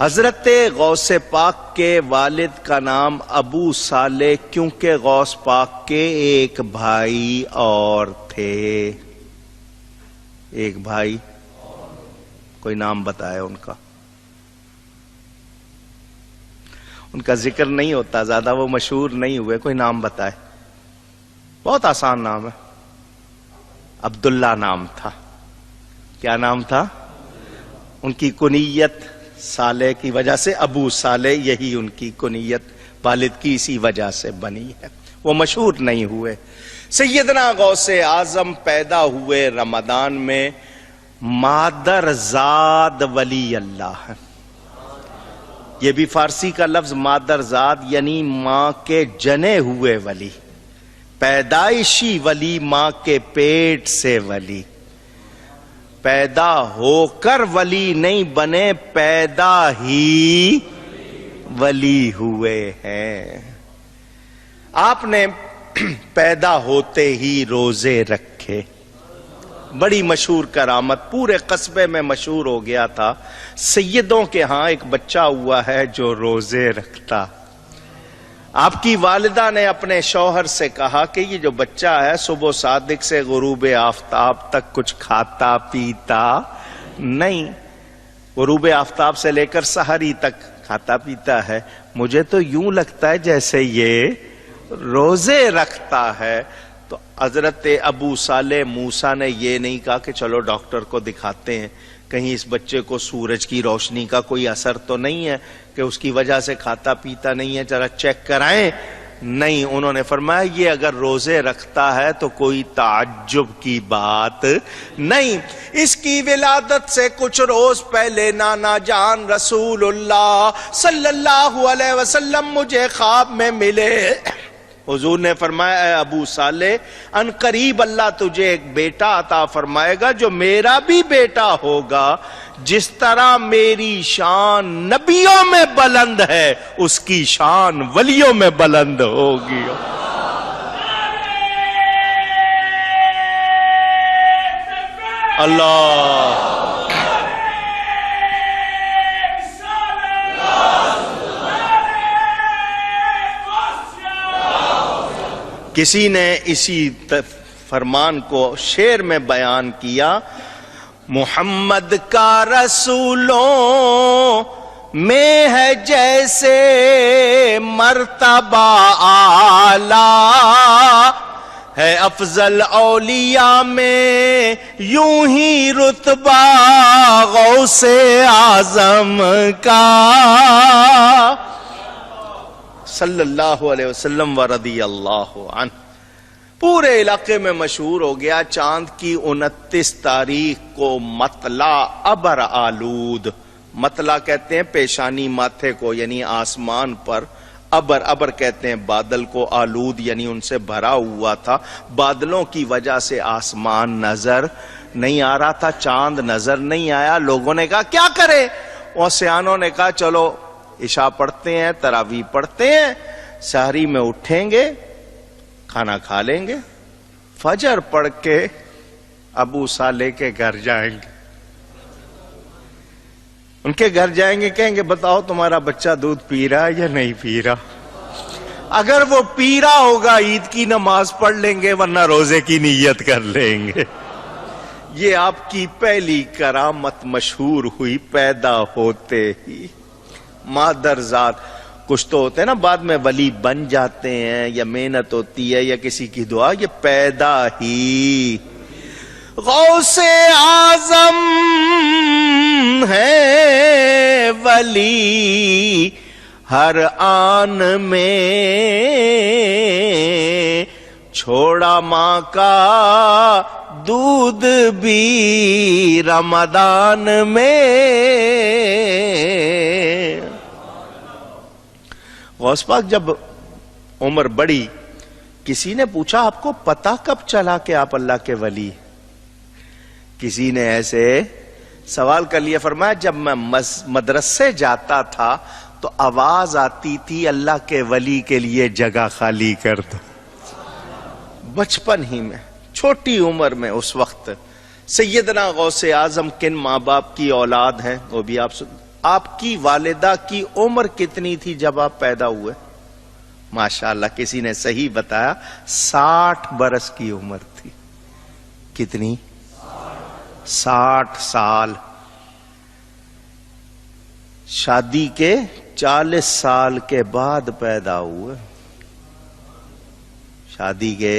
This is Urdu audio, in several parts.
حضرت غوث پاک کے والد کا نام ابو صالح، کیونکہ غوث پاک کے ایک بھائی اور تھے. ایک بھائی، کوئی نام بتایا ان کا؟ ان کا ذکر نہیں ہوتا زیادہ، وہ مشہور نہیں ہوئے. کوئی نام بتائے. بہت آسان نام ہے. عبداللہ نام تھا. کیا نام تھا؟ ان کی کنیت صالح کی وجہ سے ابو صالح، یہی ان کی کنیت والد کی اسی وجہ سے بنی ہے. وہ مشہور نہیں ہوئے. سیدنا غوث اعظم پیدا ہوئے رمضان میں. مادر زاد ولی اللہ ہے. یہ بھی فارسی کا لفظ مادر زاد یعنی ماں کے جنے ہوئے ولی. پیدائشی ولی، ماں کے پیٹ سے ولی. پیدا ہو کر ولی نہیں بنے، پیدا ہی ولی ہوئے ہیں. آپ نے پیدا ہوتے ہی روزے رکھے. بڑی مشہور کرامت، پورے قصبے میں مشہور ہو گیا تھا. سیدوں کے ہاں ایک بچہ ہوا ہے جو روزے رکھتا. آپ کی والدہ نے اپنے شوہر سے کہا کہ یہ جو بچہ ہے صبح صادق سے غروب آفتاب تک کچھ کھاتا پیتا نہیں. غروب آفتاب سے لے کر سحری تک کھاتا پیتا ہے. مجھے تو یوں لگتا ہے جیسے یہ روزے رکھتا ہے. تو حضرت ابو صالح موسیٰ نے یہ نہیں کہا کہ چلو ڈاکٹر کو دکھاتے ہیں، کہیں اس بچے کو سورج کی روشنی کا کوئی اثر تو نہیں ہے کہ اس کی وجہ سے کھاتا پیتا نہیں ہے، ذرا چیک کرائیں. نہیں، انہوں نے فرمایا یہ اگر روزے رکھتا ہے تو کوئی تعجب کی بات نہیں. اس کی ولادت سے کچھ روز پہلے نانا جان رسول اللہ صلی اللہ علیہ وسلم مجھے خواب میں ملے. حضور نے فرمایا اے ابو صالح، ان قریب اللہ تجھے ایک بیٹا عطا فرمائے گا جو میرا بھی بیٹا ہوگا. جس طرح میری شان نبیوں میں بلند ہے اس کی شان ولیوں میں بلند ہوگی. اللہ کسی نے اسی فرمان کو شعر میں بیان کیا. محمد کا رسولوں میں ہے جیسے مرتبہ اعلیٰ، ہے افضل اولیاء میں یوں ہی رتبہ غوث اعظم کا صلی اللہ علیہ وسلم ورضی اللہ عنہ. پورے علاقے میں مشہور ہو گیا. چاند کی 29 تاریخ کو مطلع ابر آلود، مطلع کہتے ہیں پیشانی ماتھے کو یعنی آسمان پر، ابر کہتے ہیں بادل کو، آلود یعنی ان سے بھرا ہوا تھا. بادلوں کی وجہ سے آسمان نظر نہیں آ رہا تھا، چاند نظر نہیں آیا. لوگوں نے کہا کیا کرے؟ اور سیانوں نے کہا چلو عشاء پڑھتے ہیں، تراویح پڑھتے ہیں، سحری میں اٹھیں گے، کھانا کھا لیں گے، فجر پڑھ کے ابو صالح کے گھر جائیں گے. ان کے گھر جائیں گے، کہیں گے بتاؤ تمہارا بچہ دودھ پی رہا ہے یا نہیں پی رہا؟ اگر وہ پی رہا ہوگا عید کی نماز پڑھ لیں گے، ورنہ روزے کی نیت کر لیں گے. یہ آپ کی پہلی کرامت مشہور ہوئی پیدا ہوتے ہی. مادر ذات، کچھ تو ہوتے ہیں نا بعد میں ولی بن جاتے ہیں یا محنت ہوتی ہے یا کسی کی دعا، یہ پیدا ہی. غوث اعظم ہے ولی ہر آن میں، چھوڑا ماں کا دودھ بھی رمضان میں. غوث پاک جب عمر بڑی، کسی نے پوچھا آپ کو پتہ کب چلا کہ آپ اللہ کے ولی؟ کسی نے ایسے سوال کر لیا. فرمایا جب میں مدرسے جاتا تھا تو آواز آتی تھی اللہ کے ولی کے لیے جگہ خالی کر دو. بچپن ہی میں، چھوٹی عمر میں اس وقت. سیدنا غوث اعظم کن ماں باپ کی اولاد ہیں وہ بھی آپ آپ کی والدہ کی عمر کتنی تھی جب آپ پیدا ہوئے؟ ماشاءاللہ کسی نے صحیح بتایا، 60 برس کی عمر تھی۔ کتنی؟ 60 سال۔ شادی کے 40 سال کے بعد پیدا ہوئے۔ شادی کے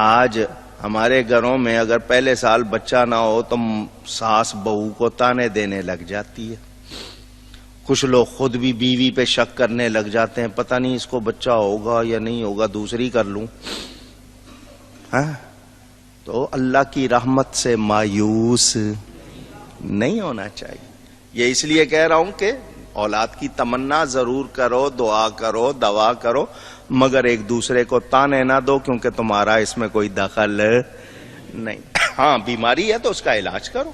آج ہمارے گھروں میں اگر پہلے سال بچہ نہ ہو تو ساس بہو کو تانے دینے لگ جاتی ہے۔ کچھ لوگ خود بھی بیوی پہ شک کرنے لگ جاتے ہیں، پتہ نہیں اس کو بچہ ہوگا یا نہیں ہوگا، دوسری کر لوں۔ ہاں تو اللہ کی رحمت سے مایوس نہیں ہونا چاہیے۔ یہ اس لیے کہہ رہا ہوں کہ اولاد کی تمنا ضرور کرو، دعا کرو، دوا کرو، مگر ایک دوسرے کو تانے نہ دو، کیونکہ تمہارا اس میں کوئی دخل نہیں۔ ہاں بیماری ہے تو اس کا علاج کرو۔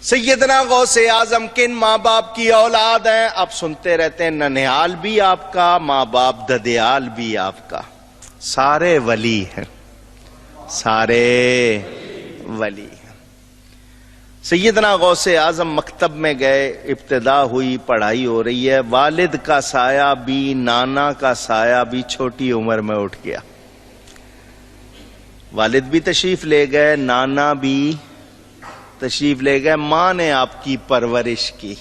سیدنا غوث اعظم کن ماں باپ کی اولاد ہیں؟ آپ سنتے رہتے ہیں، ننیال بھی آپ کا، ماں باپ ددیال بھی آپ کا، سارے ولی ہیں، سارے ولی ہیں۔ سیدنا غوث اعظم مکتب میں گئے، ابتدا ہوئی، پڑھائی ہو رہی ہے، والد کا سایہ بھی، نانا کا سایہ بھی چھوٹی عمر میں اٹھ گیا۔ والد بھی تشریف لے گئے، نانا بھی تشریف لے گئے، ماں نے آپ کی پرورش کی۔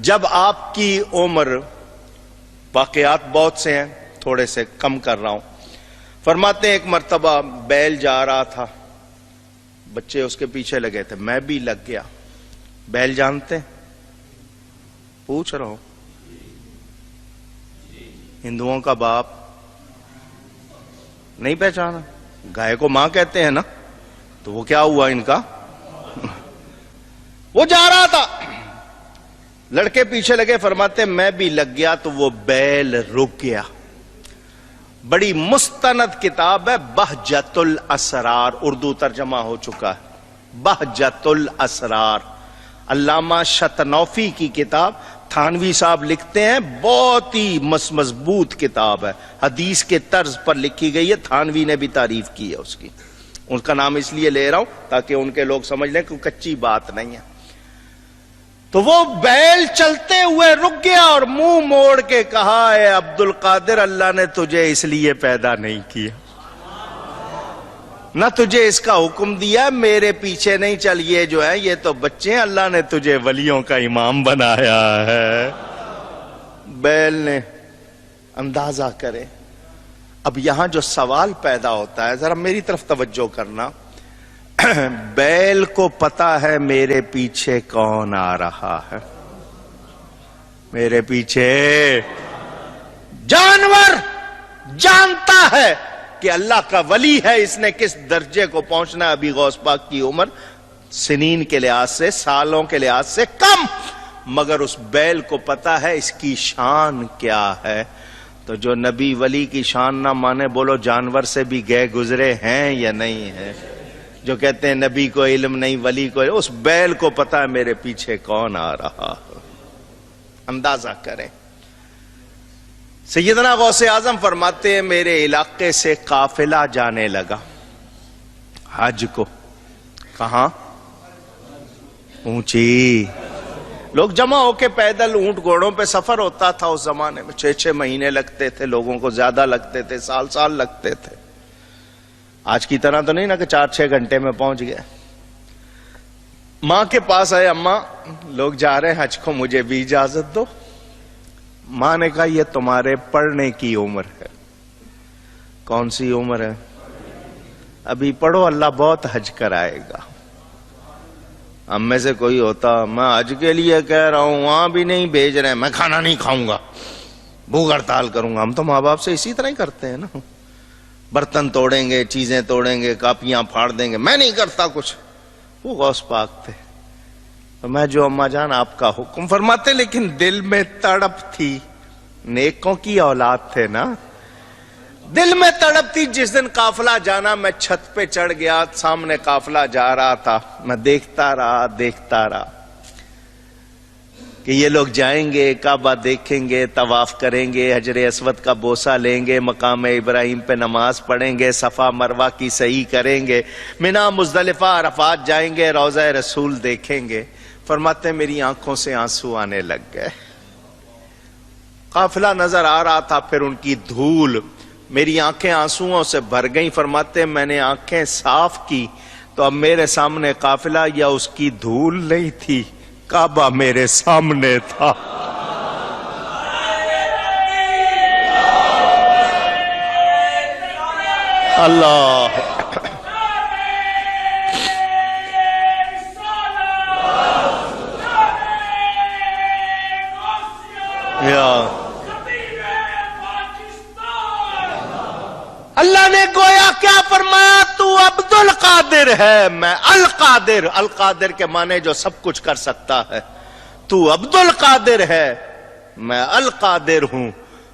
جب آپ کی عمر، واقعات بہت سے ہیں، تھوڑے سے کم کر رہا ہوں، فرماتے ہیں ایک مرتبہ بیل جا رہا تھا، بچے اس کے پیچھے لگے تھے، میں بھی لگ گیا۔ بیل جانتے ہیں؟ پوچھ رہا ہوں۔ ہندوؤں کا باپ نہیں پہچانا؟ گائے کو ماں کہتے ہیں نا، تو وہ کیا ہوا ان کا؟ وہ جا رہا تھا، لڑکے پیچھے لگے، فرماتے میں بھی لگ گیا تو وہ بیل رک گیا۔ بڑی مستند کتاب ہے بہجت الاسرار، اردو ترجمہ ہو چکا ہے، بہجت الاسرار، علامہ شتنوفی کی کتاب۔ تھانوی صاحب لکھتے ہیں بہت ہی مضبوط کتاب ہے، حدیث کے طرز پر لکھی گئی ہے، تھانوی نے بھی تعریف کی ہے اس کی۔ ان کا نام اس لیے لے رہا ہوں تاکہ ان کے لوگ سمجھ لیں کہ کچی بات نہیں ہے۔ تو وہ بیل چلتے ہوئے رک گیا اور منہ موڑ کے کہا، اے عبد القادر، اللہ نے تجھے اس لیے پیدا نہیں کیا، نہ تجھے اس کا حکم دیا، میرے پیچھے نہیں چل، یہ جو ہے یہ تو بچے ہیں، اللہ نے تجھے ولیوں کا امام بنایا ہے۔ بیل نے اندازہ کرے۔ اب یہاں جو سوال پیدا ہوتا ہے، ذرا میری طرف توجہ کرنا، بیل کو پتا ہے میرے پیچھے کون آ رہا ہے، میرے پیچھے جانور جانتا ہے کہ اللہ کا ولی ہے، اس نے کس درجے کو پہنچنا ہے۔ ابھی غوث پاک کی عمر سنین کے لحاظ سے، سالوں کے لحاظ سے کم، مگر اس بیل کو پتا ہے اس کی شان کیا ہے۔ تو جو نبی ولی کی شان نہ مانے، بولو جانور سے بھی گئے گزرے ہیں یا نہیں ہے؟ جو کہتے ہیں نبی کو علم نہیں، ولی کو علم، اس بیل کو پتا ہے میرے پیچھے کون آ رہا ہے۔ اندازہ کریں۔ سیدنا غوث اعظم فرماتے ہیں میرے علاقے سے قافلہ جانے لگا حج کو۔ کہاں؟ اونچی، لوگ جمع ہو کے پیدل اونٹ گھوڑوں پہ سفر ہوتا تھا اس زمانے میں، 6 مہینے لگتے تھے، لوگوں کو زیادہ لگتے تھے، سال لگتے تھے۔ آج کی طرح تو نہیں نا کہ 4-6 گھنٹے میں پہنچ گئے۔ ماں کے پاس آئے، اماں لوگ جا رہے ہیں حج کو، مجھے بھی اجازت دو۔ ماں نے کہا یہ تمہارے پڑھنے کی عمر ہے۔ کون سی عمر ہے؟ ابھی پڑھو، اللہ بہت حج کرائے گا۔ ہم میں سے کوئی ہوتا، میں حج کے لیے کہہ رہا ہوں، وہاں بھی نہیں بھیج رہے، میں کھانا نہیں کھاؤں گا، بھوک ہڑتال کروں گا۔ ہم تو ماں باپ سے اسی طرح ہی کرتے ہیں نا، برتن توڑیں گے، چیزیں توڑیں گے، کاپیاں پھاڑ دیں گے، میں نہیں کرتا کچھ۔ وہ غوث پاک تھے، میں جو اماں جان آپ کا حکم فرماتے، لیکن دل میں تڑپ تھی، نیکوں کی اولاد تھے نا، دل میں تڑپ تھی۔ جس دن قافلہ جانا، میں چھت پہ چڑھ گیا، سامنے قافلہ جا رہا تھا، میں دیکھتا رہا۔ کہ یہ لوگ جائیں گے، کعبہ دیکھیں گے، طواف کریں گے، حجر اسود کا بوسہ لیں گے، مقام ابراہیم پہ نماز پڑھیں گے، صفا مروہ کی سعی کریں گے، منا مزدلفہ عرفات جائیں گے، روضہ رسول دیکھیں گے۔ فرماتے ہیں میری آنکھوں سے آنسو آنے لگ گئے، قافلہ نظر آ رہا تھا، پھر ان کی دھول، میری آنکھیں آنسوؤں سے بھر گئیں۔ فرماتے ہیں میں نے آنکھیں صاف کی تو اب میرے سامنے قافلہ یا اس کی دھول نہیں تھی، کعبہ میرے سامنے تھا۔ اللہ اللہ نے گویا کیا فرمایا، تو عبد القادر ہے، میں القادر، القادر کے معنی جو سب کچھ کر سکتا ہے، تو عبد القادر ہے، میں القادر ہوں۔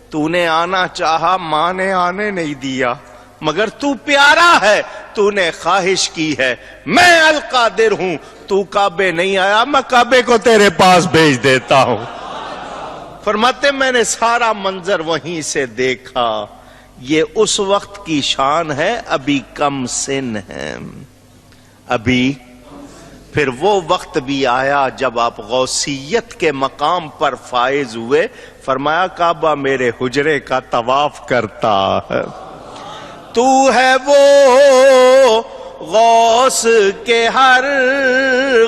تو نے آنا چاہا، ماں نے آنے نہیں دیا، مگر تو پیارا ہے، تو نے خواہش کی ہے، میں القادر ہوں، تو کعبے نہیں آیا، میں کعبے کو تیرے پاس بھیج دیتا ہوں۔ فرماتے میں نے سارا منظر وہیں سے دیکھا، یہ اس وقت کی شان ہے، ابھی کم سن ہے، ابھی پھر وہ وقت بھی آیا جب آپ غوثیت کے مقام پر فائز ہوئے، فرمایا کعبہ میرے حجرے کا طواف کرتا ہے، تو ہے وہ غوث کے ہر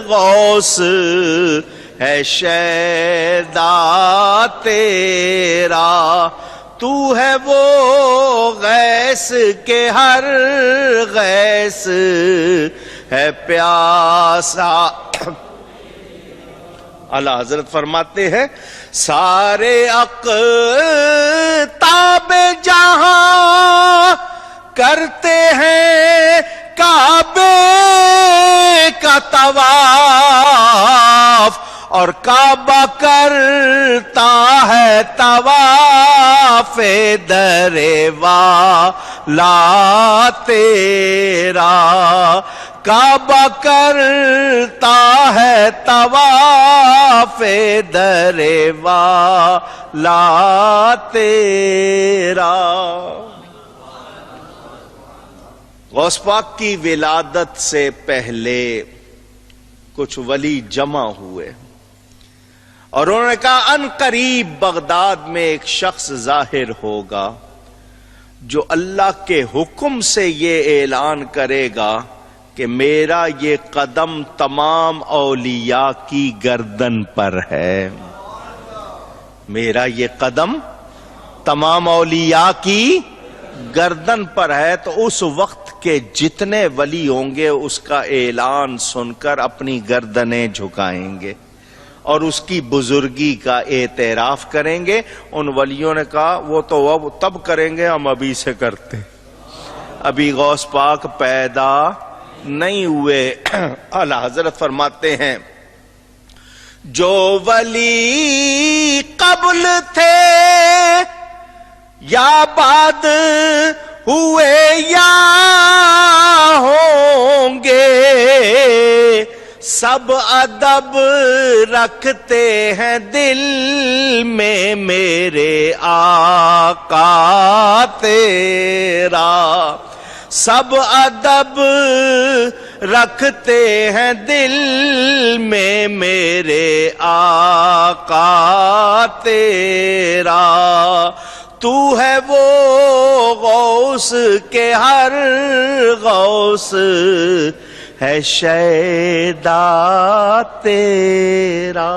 غوث ہے شیدا تیرا، تو ہے وہ غیث کے ہر غیث ہے پیاسا۔ اعلیٰ حضرت فرماتے ہیں سارے اقطاب جہاں کرتے ہیں کعبے کا طواف، اور کعبہ کرتا ہے طواف در والا تیرا، کعبہ کرتا ہے طواف در والا تیرا۔ غوث پاک کی ولادت سے پہلے کچھ ولی جمع ہوئے اور انہوں نے کہا ان قریب بغداد میں ایک شخص ظاہر ہوگا جو اللہ کے حکم سے یہ اعلان کرے گا کہ میرا یہ قدم تمام اولیاء کی گردن پر ہے، میرا یہ قدم تمام اولیاء کی گردن پر ہے۔ تو اس وقت کے جتنے ولی ہوں گے اس کا اعلان سن کر اپنی گردنیں جھکائیں گے اور اس کی بزرگی کا اعتراف کریں گے۔ ان ولیوں نے کہا وہ تو اب تب کریں گے، ہم ابھی سے کرتے، ابھی غوث پاک پیدا نہیں ہوئے۔ اعلیٰ حضرت فرماتے ہیں جو ولی قبل تھے یا بعد ہوئے یا ہوں گے، سب ادب رکھتے ہیں دل میں میرے آقا تیرا، سب ادب رکھتے ہیں دل میں میرے آقا تیرا، تو ہے وہ غوث کے ہر غوث ہے شیدا تیرا۔